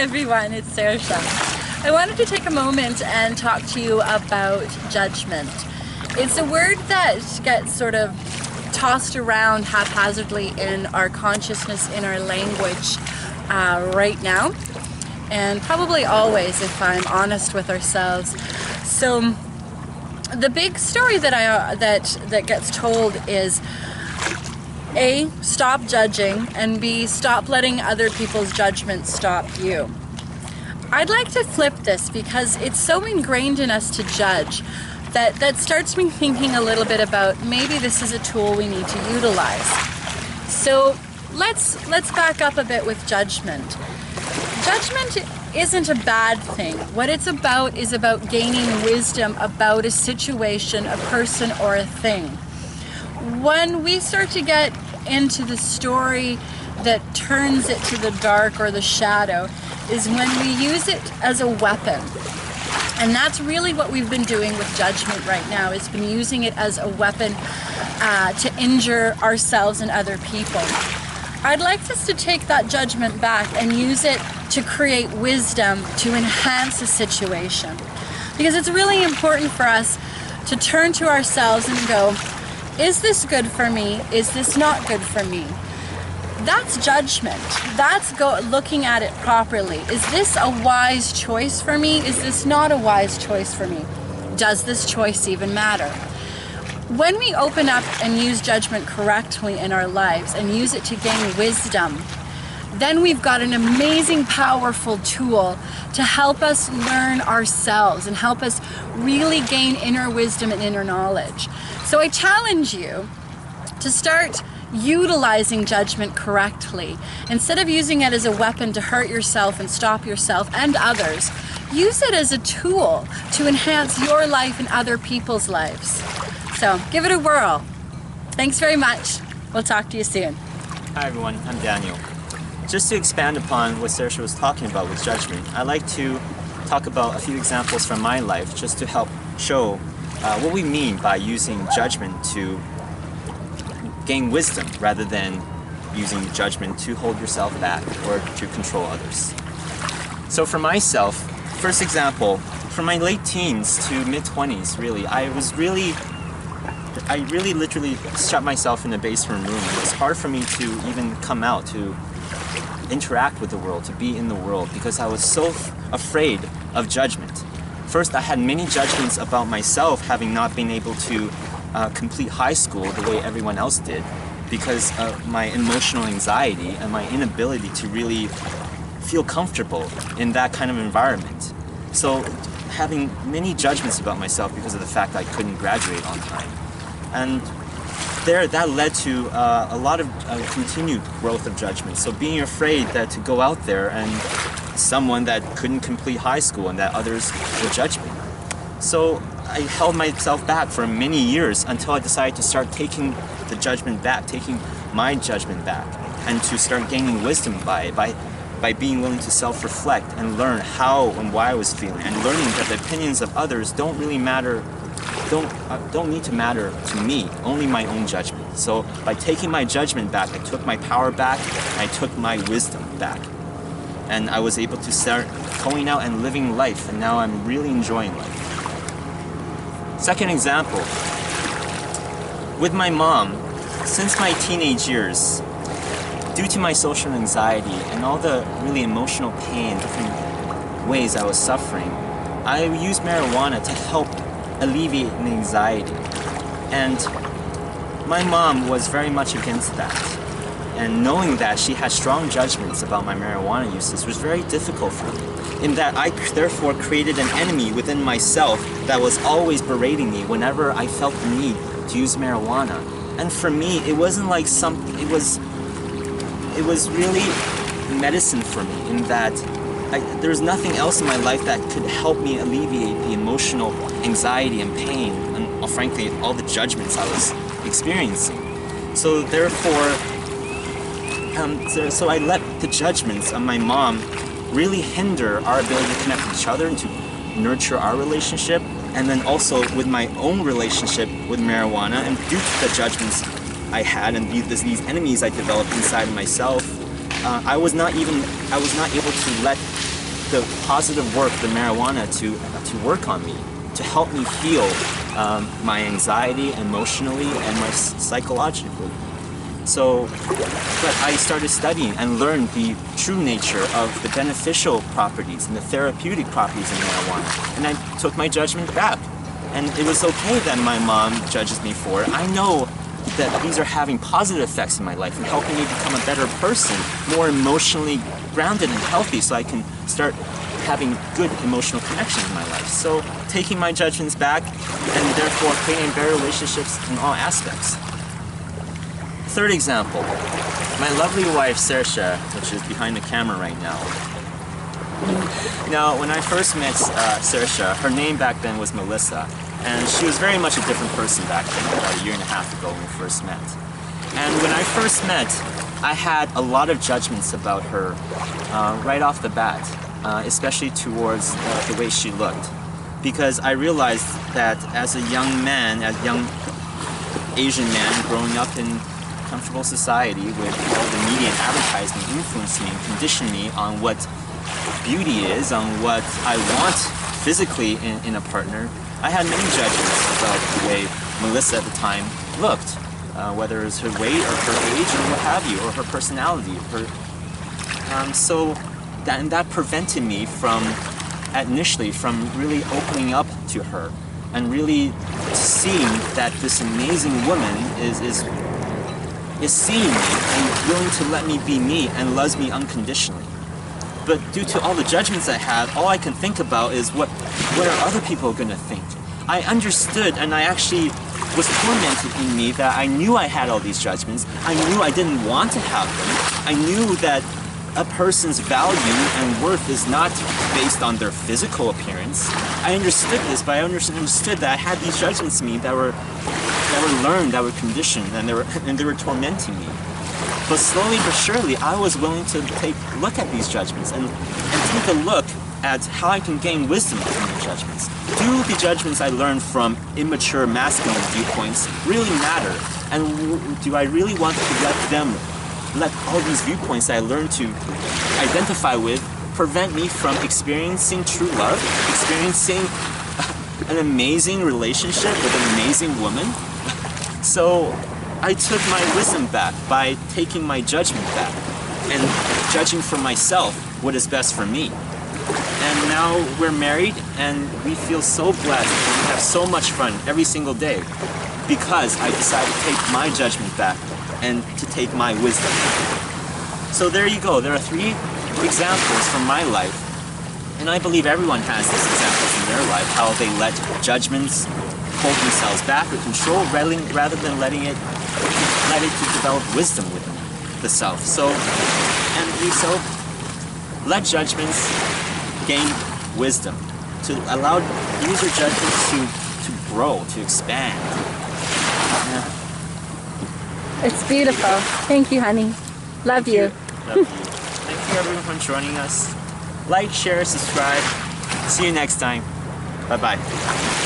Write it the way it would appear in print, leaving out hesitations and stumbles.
everyone, it's Saoirse. I wanted to take a moment and talk to you about judgment. It's a word that gets sort of tossed around haphazardly in our consciousness, in our language right now, and probably always, if I'm honest with ourselves. So the big story that gets told is A, stop judging, and B, stop letting other people's judgments stop you. I'd like to flip this because it's so ingrained in us to judge that starts me thinking a little bit about maybe this is a tool we need to utilize. So let's back up a bit with judgment. Judgment isn't a bad thing. What it's about is about gaining wisdom about a situation, a person, or a thing. When we start to get into the story that turns it to the dark or the shadow is when we use it as a weapon. And that's really what we've been doing with judgment right now. It's been using it as a weapon to injure ourselves and other people. I'd like us to take that judgment back and use it to create wisdom to enhance a situation. Because it's really important for us to turn to ourselves and go, is this good for me? Is this not good for me? That's judgment. That's looking at it properly. Is this a wise choice for me? Is this not a wise choice for me? Does this choice even matter? When we open up and use judgment correctly in our lives and use it to gain wisdom, then we've got an amazing, powerful tool to help us learn ourselves and help us really gain inner wisdom and inner knowledge. So I challenge you to start utilizing judgment correctly. Instead of using it as a weapon to hurt yourself and stop yourself and others, use it as a tool to enhance your life and other people's lives. So give it a whirl. Thanks very much. We'll talk to you soon. Hi everyone, I'm Daniel. Just to expand upon what Saoirse was talking about with judgment, I'd like to talk about a few examples from my life just to help show what we mean by using judgment to gain wisdom rather than using judgment to hold yourself back or to control others. So for myself, first example, from my late teens to mid-20s really, I really literally shut myself in a basement room. It was hard for me to even come out, to interact with the world, to be in the world, because I was so afraid of judgment. First, I had many judgments about myself, having not been able to complete high school the way everyone else did because of my emotional anxiety and my inability to really feel comfortable in that kind of environment. So having many judgments about myself because of the fact I couldn't graduate on time. And that led to a lot of continued growth of judgment. So being afraid that to go out there and someone that couldn't complete high school and that others would judge me. So I held myself back for many years until I decided to start taking the judgment back, taking my judgment back, and to start gaining wisdom by being willing to self-reflect and learn how and why I was feeling, and learning that the opinions of others don't really matter, don't need to matter to me, only my own judgment. So by taking my judgment back, I took my power back, I took my wisdom back. And I was able to start going out and living life, and now I'm really enjoying life. Second example, with my mom, since my teenage years, due to my social anxiety and all the really emotional pain, different ways I was suffering, I used marijuana to help alleviate the anxiety. And my mom was very much against that. And knowing that she had strong judgments about my marijuana uses was very difficult for me, in that I therefore created an enemy within myself that was always berating me whenever I felt the need to use marijuana. And for me, it wasn't like it was really medicine for me, in that there's nothing else in my life that could help me alleviate the emotional anxiety and pain and frankly all the judgments I was experiencing. So therefore, so I let the judgments of my mom really hinder our ability to connect with each other and to nurture our relationship, and then also with my own relationship with marijuana, and due to the judgments I had and these enemies I developed inside of myself, I was not able to let the positive work, the marijuana, to work on me, to help me feel my anxiety emotionally and psychologically. So, but I started studying and learned the true nature of the beneficial properties and the therapeutic properties of marijuana. And I took my judgment back. And it was okay that my mom judges me for it. I know that these are having positive effects in my life and helping me become a better person, more emotionally grounded and healthy, so I can start having good emotional connections in my life. So taking my judgments back and therefore creating better relationships in all aspects. Third example, my lovely wife Saoirse, which is behind the camera right now. Now, when I first met Saoirse, her name back then was Melissa, and she was very much a different person back then, about a year and a half ago when we first met. And when I first met, I had a lot of judgments about her right off the bat, especially towards the way she looked. Because I realized that as a young man, as a young Asian man growing up in comfortable society with all the media and advertising influencing me and conditioning me on what beauty is, on what I want physically in a partner, I had many judgments about the way Melissa at the time looked, whether it was her weight or her age or what have you, or her personality. So that prevented me from, initially, from really opening up to her and really seeing that this amazing woman is seeing me and willing to let me be me and loves me unconditionally. But due to all the judgments I have, all I can think about is what are other people going to think? I understood, and I actually was tormented in me that I knew I had all these judgments. I knew I didn't want to have them. I knew that a person's value and worth is not based on their physical appearance. I understood this, but I understood that I had these judgments in me that were learned, that were conditioned, and they were tormenting me. But slowly but surely, I was willing to take a look at these judgments and take a look at how I can gain wisdom from the judgments. Do the judgments I learned from immature masculine viewpoints really matter? And do I really want to let all these viewpoints that I learned to identify with prevent me from experiencing true love, experiencing an amazing relationship with an amazing woman? So I took my wisdom back by taking my judgment back and judging for myself what is best for me. And now we're married and we feel so blessed and we have so much fun every single day because I decided to take my judgment back and to take my wisdom. So there you go. There are 3 examples from my life, and I believe everyone has these examples in their life, how they let judgments hold themselves back or control rather than let it to develop wisdom within the self. So let judgments gain wisdom, to use your judgments to grow, to expand. Yeah. It's beautiful. Thank you, honey. Love you. Love you. Thank you everyone for joining us. Like, share, subscribe. See you next time. Bye-bye.